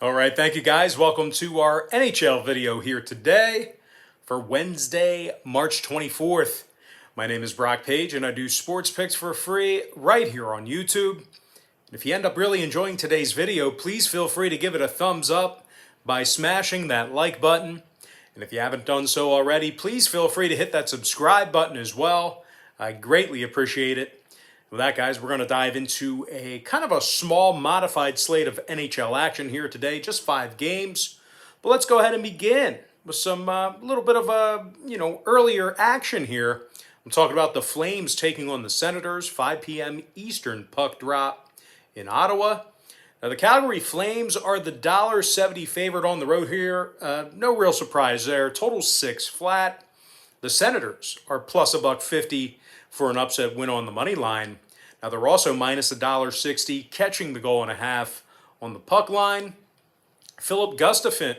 All right, thank you guys. Welcome to our NHL video here today for Wednesday, March 24th. My name is Brock Page and I do sports picks for free right here on YouTube. And if you end up really enjoying today's video, please feel free to give it a thumbs up by smashing that like button. And if you haven't done so already, please feel free to hit that subscribe button as well. I greatly appreciate it. With that, guys, we're going to dive into a kind of a small modified slate of NHL action here today, just 5 games. But let's go ahead and begin with some little bit of earlier action here. I'm talking about the Flames taking on the Senators, 5 p.m. Eastern puck drop in Ottawa. Now, the Calgary Flames are the $1.70 favorite on the road here. No real surprise there. Total 6 flat. The Senators are plus $1.50 for an upset win on the money line. Now they're also minus $1.60, catching the goal and a half on the puck line. Philip Gustafsson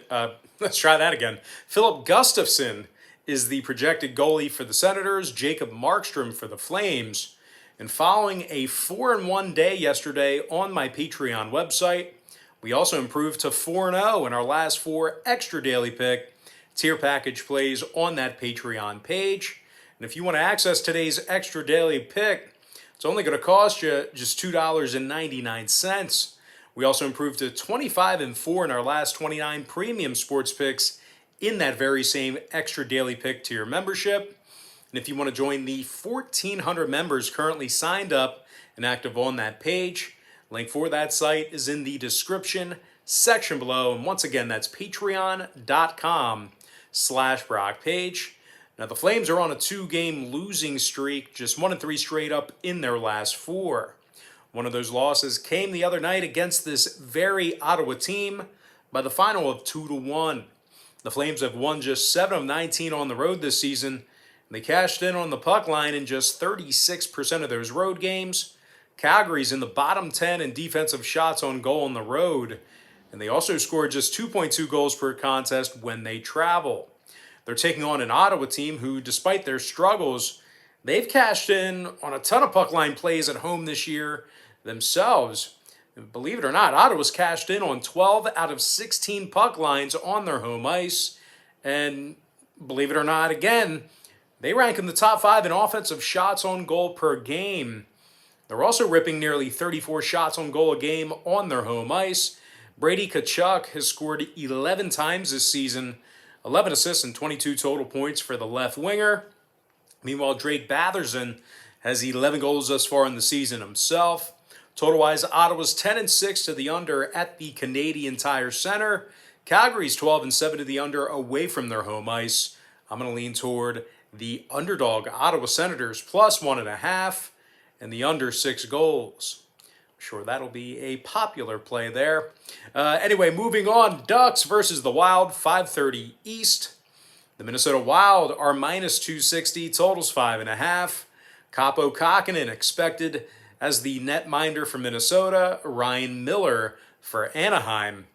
is the projected goalie for the Senators. Jacob Markstrom for the Flames. And following a 4-1 day yesterday on my Patreon website, we also improved to 4-0 in our last 4 extra daily pick tier package plays on that Patreon page. And if you want to access today's extra daily pick, it's only going to cost you just $2.99. We also improved to 25-4 in our last 29 premium sports picks in that very same extra daily pick tier membership. And if you want to join the 1,400 members currently signed up and active on that page, link for that site is in the description section below. And once again, that's patreon.com/BrockPage. Now, the Flames are on a 2-game losing streak, just 1-3 straight up in their last 4. One of those losses came the other night against this very Ottawa team by the final of 2-1. The Flames have won just 7 of 19 on the road this season, and they cashed in on the puck line in just 36% of those road games. Calgary's in the bottom 10 in defensive shots on goal on the road, and they also scored just 2.2 goals per contest when they travel. They're taking on an Ottawa team who, despite their struggles, they've cashed in on a ton of puck line plays at home this year themselves. And believe it or not, Ottawa's cashed in on 12 out of 16 puck lines on their home ice. And believe it or not, again, they rank in the top 5 in offensive shots on goal per game. They're also ripping nearly 34 shots on goal a game on their home ice. Brady Tkachuk has scored 11 times this season, 11 assists and 22 total points for the left winger. Meanwhile, Drake Batherson has 11 goals thus far in the season himself. Total-wise, Ottawa's 10-6 to the under at the Canadian Tire Center. Calgary's 12-7 to the under away from their home ice. I'm going to lean toward the underdog Ottawa Senators plus 1.5 and the under 6 goals. Sure, that'll be a popular play there. Anyway, moving on. Ducks versus the Wild, 5:30 East. The Minnesota Wild are minus 260, totals 5.5. Kaapo Kähkönen expected as the netminder for Minnesota. Ryan Miller for Anaheim.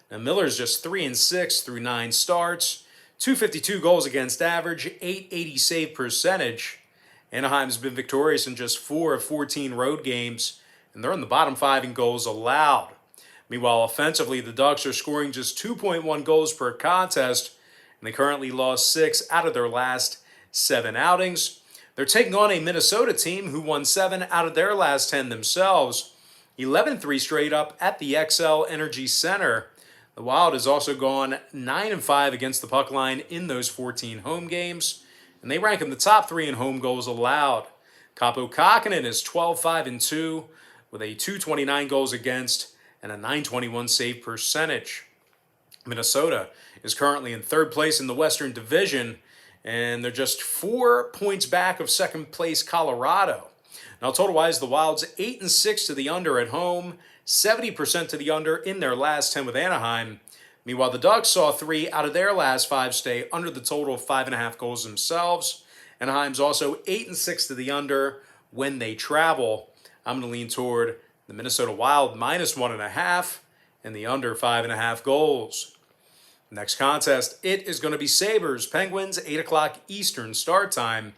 Now, Miller's just 3-6 through 9 starts. 252 goals against average, 880 save percentage. Anaheim's been victorious in just 4 of 14 road games, and they're in the bottom 5 in goals allowed. Meanwhile, offensively, the Ducks are scoring just 2.1 goals per contest, and they currently lost 6 out of their last 7 outings. They're taking on a Minnesota team who won 7 out of their last 10 themselves, 11-3 straight up at the XL Energy Center. The Wild has also gone 9-5 against the puck line in those 14 home games, and they rank in the top 3 in home goals allowed. Kaapo Kähkönen is 12-5-2 with a 229 goals against and a 921 save percentage. Minnesota is currently in 3rd place in the Western Division, and they're just 4 points back of 2nd place Colorado. Now, total-wise, the Wild's 8-6 to the under at home, 70% to the under in their last 10 with Anaheim. Meanwhile, the Ducks saw 3 out of their last 5 stay under the total of 5.5 goals themselves. Anaheim's also 8-6 to the under when they travel. I'm going to lean toward the Minnesota Wild minus 1.5 and the under 5.5 goals. Next contest, it is going to be Sabres Penguins, 8 o'clock Eastern start time.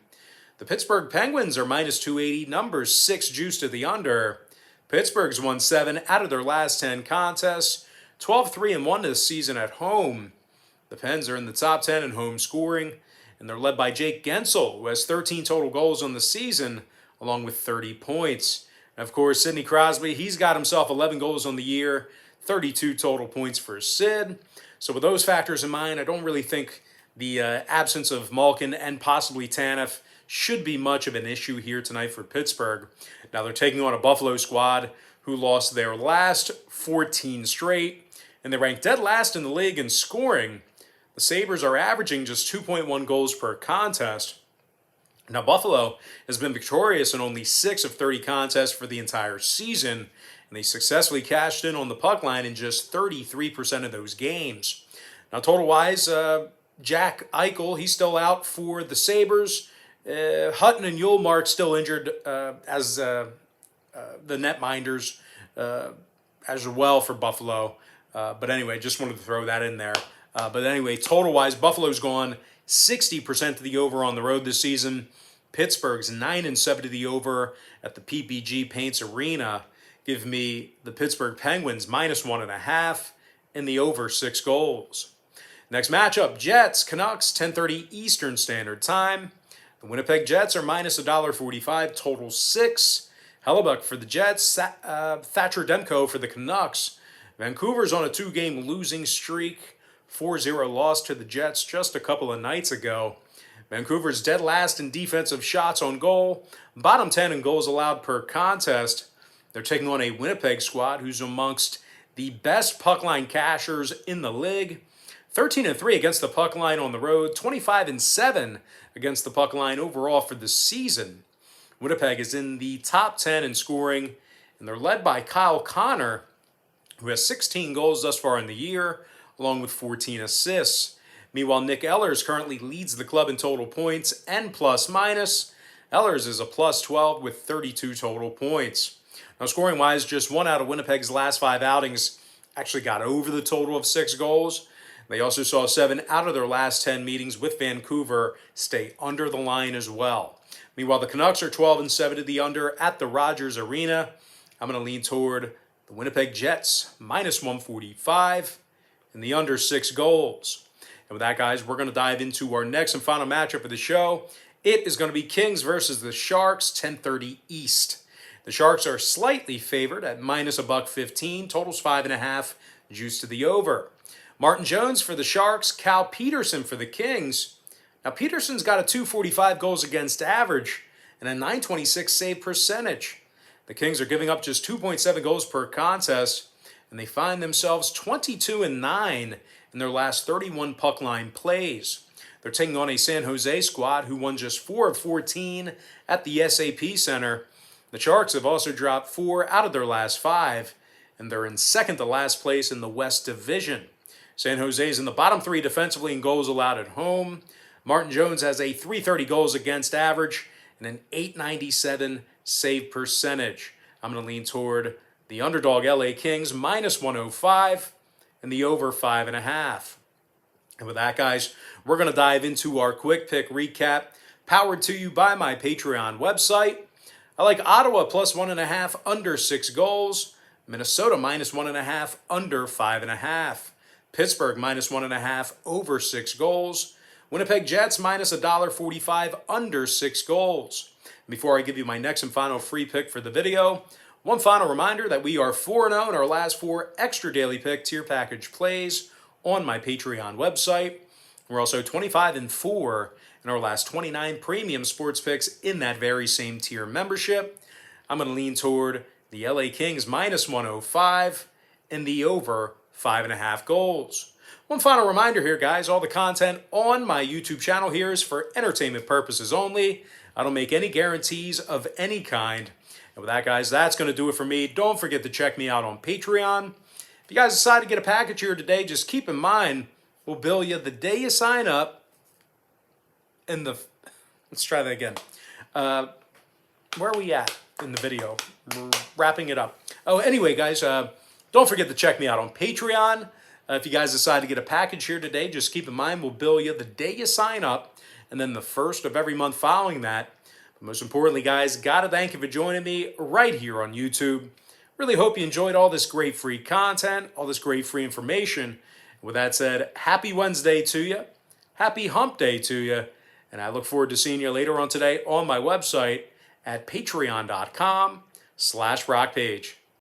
The Pittsburgh Penguins are minus 280, numbers 6 juice to the under. Pittsburgh's won 7 out of their last 10 contests, 12-3-1 this season at home. The Pens are in the top 10 in home scoring, and they're led by Jake Gensel, who has 13 total goals on the season, along with 30 points. And of course, Sidney Crosby, he's got himself 11 goals on the year, 32 total points for Sid. So with those factors in mind, I don't really think the absence of Malkin and possibly Tanev should be much of an issue here tonight for Pittsburgh. Now they're taking on a Buffalo squad who lost their last 14 straight, and they rank dead last in the league in scoring. The Sabres are averaging just 2.1 goals per contest. Now, Buffalo has been victorious in only 6 of 30 contests for the entire season, and they successfully cashed in on the puck line in just 33% of those games. Now, total-wise, Jack Eichel, he's still out for the Sabres. Hutton and Ullmark still injured as the netminders as well for Buffalo. But anyway, just wanted to throw that in there. But anyway, total-wise, Buffalo's gone 60% to the over on the road this season. Pittsburgh's 9-7 to the over at the PPG Paints Arena. Give me the Pittsburgh Penguins -1.5 and the over 6 goals. Next matchup, Jets, Canucks, 10:30 Eastern Standard Time. The Winnipeg Jets are -$1.45, total 6. Hellebuck for the Jets, Thatcher Demko for the Canucks. Vancouver's on a 2-game losing streak. 4-0 loss to the Jets just a couple of nights ago. Vancouver's dead last in defensive shots on goal, bottom 10 in goals allowed per contest. They're taking on a Winnipeg squad who's amongst the best puck line cashers in the league. 13-3 against the puck line on the road, 25-7 against the puck line overall for the season. Winnipeg is in the top 10 in scoring, and they're led by Kyle Connor, who has 16 goals thus far in the year, along with 14 assists. Meanwhile, Nick Ehlers currently leads the club in total points and plus-minus. Ehlers is a +12 with 32 total points. Now, scoring-wise, just 1 out of Winnipeg's last 5 outings actually got over the total of 6 goals. They also saw 7 out of their last 10 meetings with Vancouver stay under the line as well. Meanwhile, the Canucks are 12-7 to the under at the Rogers Arena. I'm going to lean toward the Winnipeg Jets, -145. And the under 6 goals. And with that, guys, we're going to dive into our next and final matchup of the show. It is going to be Kings versus the Sharks, 10:30 East. The Sharks are slightly favored at -$1.15, totals 5.5, juice to the over. Martin Jones for the Sharks, Cal Peterson for the Kings. Now, Peterson's got a .245 goals against average and a .926 save percentage. The Kings are giving up just 2.7 goals per contest, and they find themselves 22-9 in their last 31 puck line plays. They're taking on a San Jose squad who won just 4 of 14 at the SAP Center. The Sharks have also dropped 4 out of their last 5, and they're in second to last place in the West Division. San Jose's in the bottom 3 defensively in goals allowed at home. Martin Jones has a .330 goals against average and an .897 save percentage. I'm going to lean toward the underdog LA Kings, -105, and the over 5.5. And with that, guys, we're going to dive into our quick pick recap, powered to you by my Patreon website. I like Ottawa +1.5, under 6 goals. Minnesota -1.5, under 5.5. Pittsburgh -1.5, over 6 goals. Winnipeg Jets -$1.45, under 6 goals. Before I give you my next and final free pick for the video, one final reminder that we are 4-0 in our last 4 extra daily pick tier package plays on my Patreon website. We're also 25-4 in our last 29 premium sports picks in that very same tier membership. I'm going to lean toward the LA Kings -105 and the over 5.5 goals. One final reminder here, guys, all the content on my YouTube channel here is for entertainment purposes only. I don't make any guarantees of any kind. And with that, guys, that's going to do it for me. Don't forget to check me out on Patreon. If you guys decide to get a package here today, just keep in mind, we'll bill you the day you sign up. And let's try that again. Where are we at in the video? We're wrapping it up. Oh, anyway, guys, don't forget to check me out on Patreon. If you guys decide to get a package here today, just keep in mind, we'll bill you the day you sign up, and then the first of every month following that. But most importantly, guys, gotta thank you for joining me right here on YouTube. Really hope you enjoyed all this great free content, all this great free information. With that said, happy Wednesday to you. Happy hump day to you. And I look forward to seeing you later on today on my website at patreon.com/rockpage.